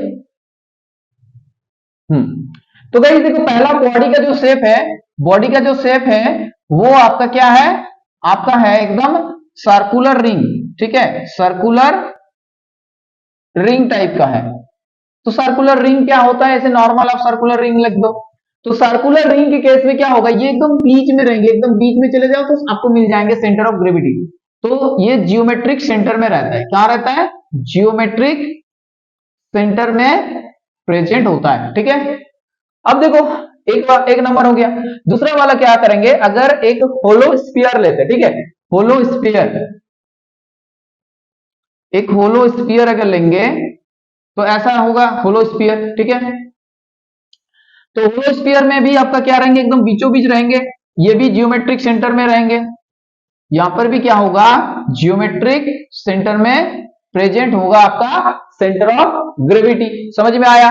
तो गाइस देखो पहला बॉडी का जो शेप है, बॉडी का जो शेप है वो आपका क्या है, आपका है एकदम सर्कुलर रिंग, ठीक है, सर्कुलर रिंग टाइप का है। तो सर्कुलर रिंग क्या होता है, ऐसे नॉर्मल आप सर्कुलर रिंग लिख दो। तो सर्कुलर रिंग के केस में क्या होगा, ये एकदम बीच में रहेंगे, एकदम बीच में चले जाओ तो आपको मिल जाएंगे सेंटर ऑफ ग्रेविटी। तो ये जियोमेट्रिक सेंटर में रहता है, कहां रहता है, जियोमेट्रिक सेंटर में प्रेजेंट होता है, ठीक है। अब देखो एक नंबर हो गया। दूसरा वाला क्या करेंगे, अगर एक होलो स्फीयर लेते हैं, ठीक है, होलो स्फीयर, एक होलो स्फीयर अगर लेंगे तो ऐसा होगा होलो स्फीयर, ठीक है। तो होलो स्फीयर में भी आपका क्या रहेंगे, एकदम बीचों बीच रहेंगे, ये भी जियोमेट्रिक सेंटर में रहेंगे। यहां पर भी क्या होगा, जियोमेट्रिक सेंटर में प्रेजेंट होगा आपका सेंटर ऑफ ग्रेविटी। समझ में आया,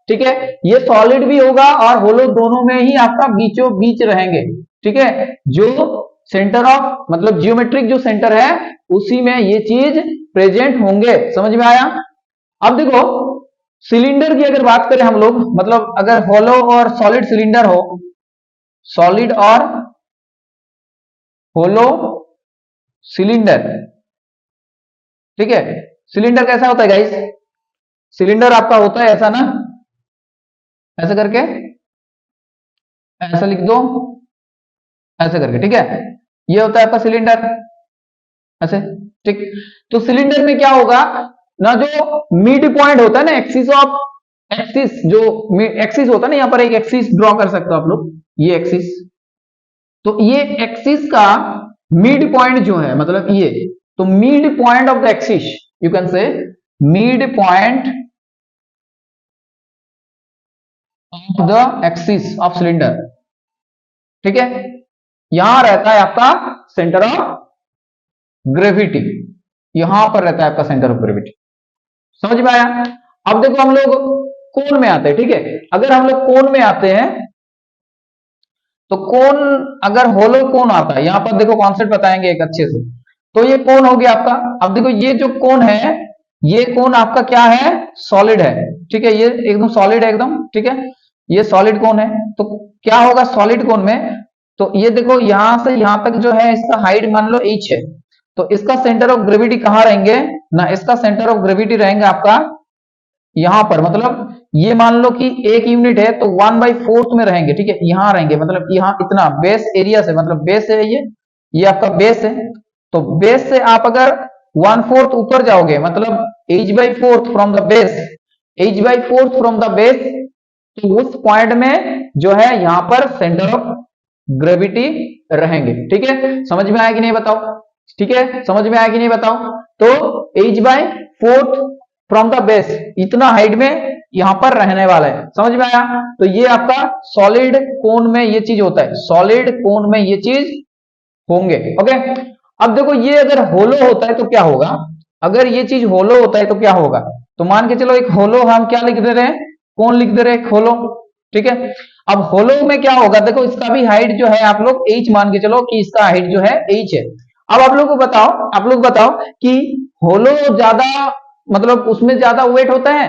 ठीक है। ये सॉलिड भी होगा और होलो, दोनों में ही आपका बीचों बीच रहेंगे, ठीक है। जो सेंटर ऑफ, मतलब जियोमेट्रिक जो सेंटर है उसी में ये चीज प्रेजेंट होंगे। समझ में आया। अब देखो सिलेंडर की अगर बात करें हम लोग, मतलब अगर होलो और सॉलिड सिलेंडर हो, सॉलिड और होलो सिलेंडर, ठीक है। सिलेंडर कैसा होता है गाइस, सिलेंडर आपका होता है ऐसा ना, ऐसा करके, ऐसा लिख दो, ऐसे करके, ठीक है। ये होता है आपका सिलेंडर ऐसे, ठीक। तो सिलेंडर में क्या होगा ना, जो मिड पॉइंट होता है ना, एक्सिस जो एक्सिस होता है ना, यहां पर एक एक्सिस ड्रॉ कर सकते हो आप लोग, ये एक्सिस। तो ये एक्सिस का मिड पॉइंट जो है, मतलब ये, तो mid point of the axis, you can से mid point of the axis of cylinder, ठीक है। यहां रहता है आपका सेंटर ऑफ ग्रेविटी, यहां पर रहता है आपका सेंटर ऑफ ग्रेविटी। समझ में आया? अब देखो हम लोग कोन में आते हैं, ठीक है। अगर हम लोग कोन में आते हैं तो कोन, अगर होलो कोन आता है, यहां पर देखो कॉन्सेप्ट बताएंगे एक अच्छे से। तो ये कोन हो गया आपका। अब देखो ये जो कोन है, ये कोन आपका क्या है, सॉलिड है, ठीक है। ये एकदम सॉलिड है एकदम, ठीक है। ये सॉलिड कोन है। तो क्या होगा सॉलिड कोन में, तो ये देखो यहां से यहां तक जो है इसका हाइट मान लो h है। तो इसका सेंटर ऑफ ग्रेविटी कहां रहेंगे ना, इसका सेंटर ऑफ ग्रेविटी रहेंगे आपका यहां पर, मतलब ये मान लो कि एक यूनिट है तो 1/4 में रहेंगे, ठीक है। यहां रहेंगे, मतलब यहां इतना बेस एरिया से, मतलब बेस है ये आपका बेस है। तो बेस से आप अगर 1/4 ऊपर जाओगे, मतलब h/4 from the base, h/4 from the base, तो उस पॉइंट में जो है यहां पर सेंटर ऑफ ग्रेविटी रहेंगे, ठीक है। समझ में आया कि नहीं बताओ, ठीक है। समझ में आया कि नहीं बताओ। तो h/4 फ्रॉम द बेस, इतना हाइट में यहां पर रहने वाला है। समझ में आया? तो ये आपका सॉलिड कोन में ये चीज होता है, सॉलिड कोन में ये चीज होंगे, ओके। अब देखो ये अगर होलो होता है तो क्या होगा, अगर ये चीज होलो होता है तो क्या होगा, तो मान के चलो एक होलो हम क्या लिख दे रहे हैं, कौन लिख दे रहे हैं, होलो, ठीक है। अब होलो में क्या होगा, देखो इसका भी हाइट जो है आप लोग h मान के चलो कि इसका हाइट जो है h है। अब आप लोग को बताओ, आप लोग बताओ कि होलो ज्यादा, मतलब उसमें ज्यादा वेट होता है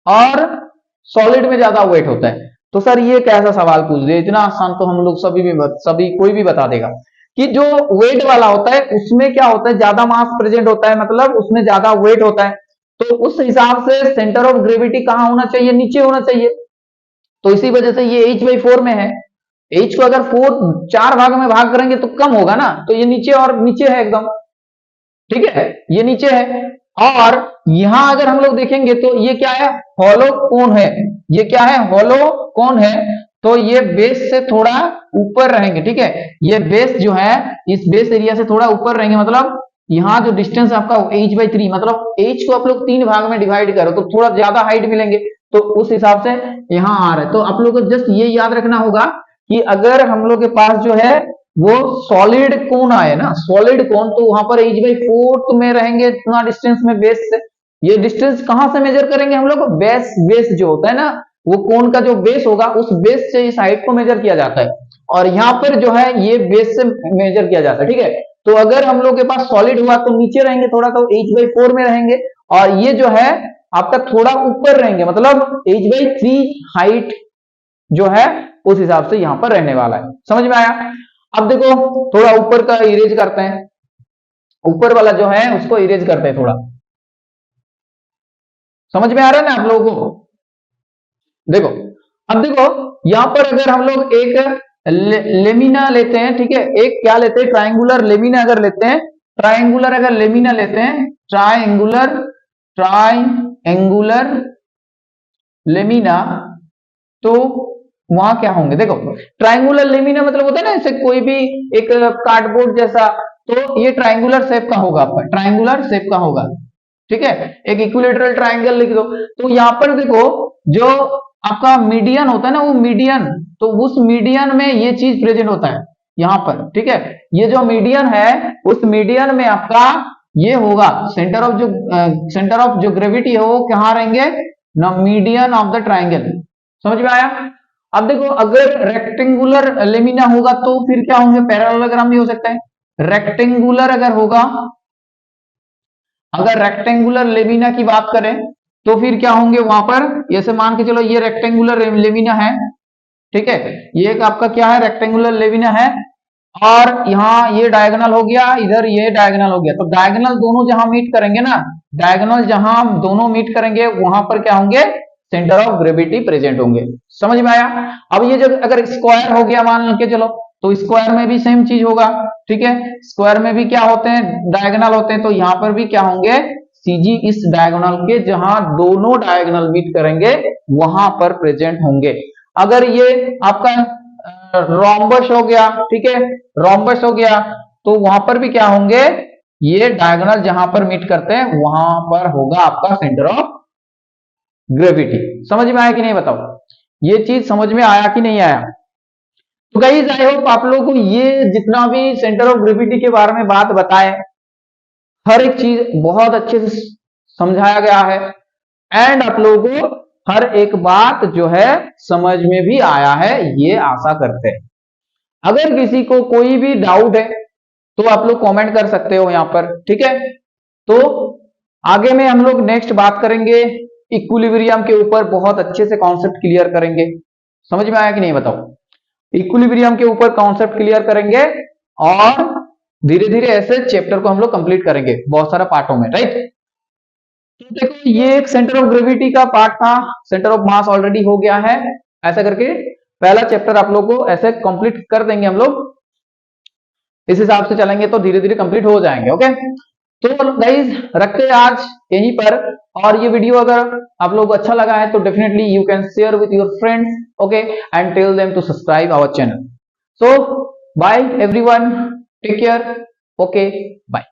और सॉलिड में ज्यादा वेट होता है। तो सर ये कैसा सवाल पूछ दिया, इतना आसान तो हम लोग सभी कोई भी बता देगा कि जो वेट वाला होता है उसमें क्या होता है, ज्यादा मास प्रेजेंट होता है, मतलब उसमें ज्यादा वेट होता है। तो उस हिसाब से सेंटर ऑफ ग्रेविटी कहां होना चाहिए, नीचे होना चाहिए। तो इसी वजह से ये h/4 में है। h को अगर 4 भाग में भाग करेंगे तो कम होगा ना, तो ये नीचे और नीचे है एकदम, ठीक है, ये नीचे है। और यहां अगर हम लोग देखेंगे तो ये क्या है, हॉलो कोन है, ये क्या है, हॉलो कोन है। तो ये बेस से थोड़ा ऊपर रहेंगे, ठीक है। ये बेस जो है इस बेस एरिया से थोड़ा ऊपर रहेंगे, मतलब यहाँ जो डिस्टेंस आपका h/3, मतलब h को आप लोग 3 भाग में डिवाइड करो तो थोड़ा ज्यादा हाइट मिलेंगे, तो उस हिसाब से यहाँ आ रहा है। तो आप लोग को जस्ट ये याद रखना होगा कि अगर हम लोग के पास जो है वो सॉलिड कोन आए ना, सॉलिड कोन, तो वहां पर h/4 में रहेंगे इतना डिस्टेंस में बेस से। ये डिस्टेंस कहां से मेजर करेंगे हम लोग, बेस जो होता है ना, वो कोन का जो बेस होगा उस बेस से इस हाइट को मेजर किया जाता है, और यहाँ पर जो है ये बेस से मेजर किया जाता है, ठीक है। तो अगर हम लोग के पास सॉलिड हुआ तो नीचे रहेंगे थोड़ा, तो h/4 में रहेंगे, और ये जो है आपका थोड़ा ऊपर रहेंगे, मतलब h/3 हाइट जो है उस हिसाब से यहां पर रहने वाला है। समझ में आया? अब देखो थोड़ा ऊपर का इरेज करते हैं, ऊपर वाला जो है उसको इरेज करते हैं थोड़ा। समझ में आ रहा है ना आप लोगों को? देखो, अब देखो यहां पर अगर हम लोग एक लेमिना लेते हैं, ठीक है, एक क्या लेते हैं, ट्राइंगुलर लेमिना अगर लेते हैं, ट्राइंगुलर अगर लेमिना लेते हैं, ट्राइंगुलर लेमिना, तो वहां क्या होंगे, देखो ट्राइंगुलर लेमिना मतलब होता है ना जैसे कोई भी एक कार्डबोर्ड जैसा, तो ये ट्राइंगुलर शेप का होगा, आपका ट्राइंगुलर शेप का होगा, ठीक है। एक इक्विलेटरल ट्राइंगल लिख दो। तो यहां पर देखो जो आपका मीडियन होता है ना, वो मीडियन, तो उस मीडियन में ये चीज प्रेजेंट होता है यहां पर, ठीक है। ये जो मीडियन है उस मीडियन में आपका ये होगा सेंटर ऑफ जो ग्रेविटी है वो कहां रहेंगे ना, मीडियन ऑफ द ट्राइंगल। समझ में आया? अब देखो अगर रेक्टेंगुलर लेमिना होगा तो फिर क्या होंगे, पैरेललोग्राम भी हो सकता है। रेक्टेंगुलर अगर होगा, अगर रेक्टेंगुलर लेमिना की बात करें तो फिर क्या होंगे वहां पर, जैसे मान के चलो ये रेक्टेंगुलर लेमिना है, ठीक है, ये एक आपका क्या है, रेक्टेंगुलर लेमिना है, और यहाँ ये डायगोनल हो गया, इधर ये डायगोनल हो गया। तो डायगोनल दोनों जहां मीट करेंगे ना, डायगोनल जहां दोनों मीट करेंगे वहां पर क्या होंगे, सेंटर ऑफ ग्रेविटी प्रेजेंट होंगे। समझ में आया? अब ये जब अगर स्क्वायर हो गया मान के चलो, तो स्क्वायर में भी सेम चीज होगा, ठीक है। स्क्वायर में भी क्या होते हैं, डायगोनल होते हैं, तो यहां पर भी क्या होंगे, सीजी इस डायगोनल के जहां दोनों डायगोनल मीट करेंगे वहां पर प्रेजेंट होंगे। अगर ये आपका रोम्बस हो गया, ठीक है, रोम्बस हो गया, तो वहां पर भी क्या होंगे, ये डायगोनल जहां पर मीट करते हैं वहां पर होगा आपका सेंटर ऑफ ग्रेविटी। समझ में आया कि नहीं बताओ, ये चीज समझ में आया कि नहीं आया। तो गाइस आई होप आप लोगों को ये जितना भी सेंटर ऑफ ग्रेविटी के बारे में बात बताए, हर एक चीज बहुत अच्छे से समझाया गया है, एंड आप लोगों को हर एक बात जो है समझ में भी आया है, ये आशा करते हैं। अगर किसी को कोई भी डाउट है तो आप लोग कमेंट कर सकते हो यहां पर, ठीक है। तो आगे में हम लोग नेक्स्ट बात करेंगे इक्विलिब्रियम के ऊपर, बहुत अच्छे से कॉन्सेप्ट क्लियर करेंगे। समझ में आया कि नहीं बताओ, इक्विलिब्रियम के ऊपर कॉन्सेप्ट क्लियर करेंगे और धीरे धीरे ऐसे चैप्टर को हम लोग कंप्लीट करेंगे बहुत सारा पार्टों में, राइट। तो देखो ये एक सेंटर ऑफ ग्रेविटी का पार्ट था, सेंटर ऑफ मास ऑलरेडी हो गया है। ऐसा करके पहला चैप्टर आप लोग को ऐसे कंप्लीट कर देंगे हम लोग, इस हिसाब से चलेंगे तो धीरे धीरे कंप्लीट हो जाएंगे, ओके। तो गाइज रखते हैं आज यहीं पर, और ये वीडियो अगर आप लोग को अच्छा लगा है तो definitely you can share with your friends, okay, and tell them to subscribe our channel. So bye everyone, take care, okay, bye.